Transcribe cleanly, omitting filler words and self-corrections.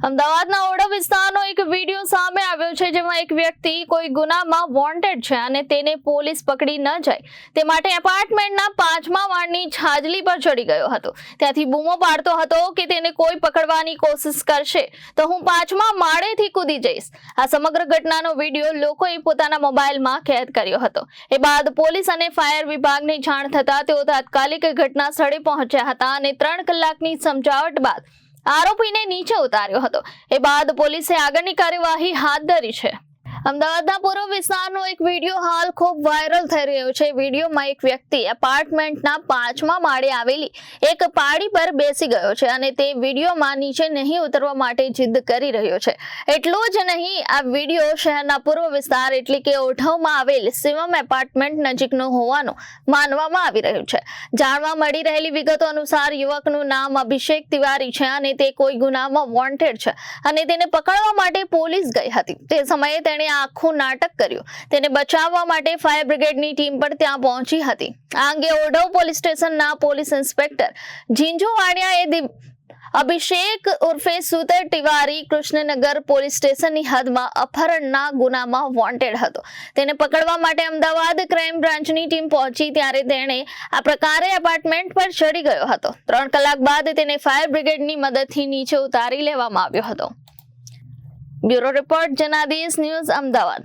અમદાવાદના ઓઢવ વિસ્તારનો એક વિડીયો સામે આવ્યો છે, જેમાં એક વ્યક્તિ કોઈ ગુનામાં વોન્ટેડ છે અને તેને પોલીસ પકડી ન જાય તે માટે એપાર્ટમેન્ટના 5મા માળની છાજલી પર ચડી ગયો હતો. ત્યાંથી બૂમો પાડતો હતો કે તેને કોઈ પકડવાની કોશિશ કરશે તો હું 5મા માળેથી કૂદી જઈશ. આ સમગ્ર ઘટનાનો વિડીયો લોકોએ પોતાના મોબાઈલમાં કેદ કર્યો હતો. એ બાદ પોલીસ અને ફાયર વિભાગને જાણ થતા તેઓ તાત્કાલિક ઘટના સ્થળે પહોંચ્યા હતા અને 3 કલાકની સમજાવટ બાદ આરોપીને નીચે ઉતાર્યો હતો. એ બાદ પોલીસે આગળની કાર્યવાહી હાથ ધરી છે. અમદાવાદના પૂર્વ વિસ્તારનો એક વિડીયો હાલ ખૂબ વાયરલ થઈ રહ્યો છે. વિડીયોમાં એક વ્યક્તિ એપાર્ટમેન્ટના 5મા માળે આવેલી એક પાડી પર બેસી ગયો છે અને તે વિડીયોમાં નીચે નહીં ઉતરવા માટે જીદ કરી રહ્યો છે. એટલું જ નહીં, આ વિડીયો શહેરના પૂર્વ વિસ્તાર એટલે કે ઓઢવમાં આવેલ શિવમ એપાર્ટમેન્ટ નજીકનો હોવાનું માનવામાં આવી રહ્યું છે. જાણવા મળી રહેલી વિગતો અનુસાર યુવકનું નામ અભિષેક તિવારી છે અને તે કોઈ ગુનામાં વોન્ટેડ છે અને તેને પકડવા માટે પોલીસ ગઈ હતી. તે સમયે તેણે આખું નાટક કર્યું. તેને બચાવવા માટે ફાયર બ્રિગેડની ટીમ પણ ત્યાં પહોંચી હતી. આ અંગે ઓઢવ પોલીસ સ્ટેશનના પોલીસ ઇન્સ્પેક્ટર જીંજુ વાણિયાએ અભિષેક ઉર્ફે સુતર તિવારી કૃષ્ણનગર પોલીસ સ્ટેશનની હદમાં અપહરણના ગુનામાં વોન્ટેડ હતો. તેને પકડવા માટે અમદાવાદ ક્રાઇમ બ્રાન્ચની ટીમ પહોંચી ત્યારે તેણે આ પ્રકારે એપાર્ટમેન્ટ પર ચડી ગયો હતો. 3 કલાક બાદ તેને ફાયર બ્રિગેડની મદદથી નીચે ઉતારી લેવામાં આવ્યો હતો. Bureau report Janadesh news Ahmedabad.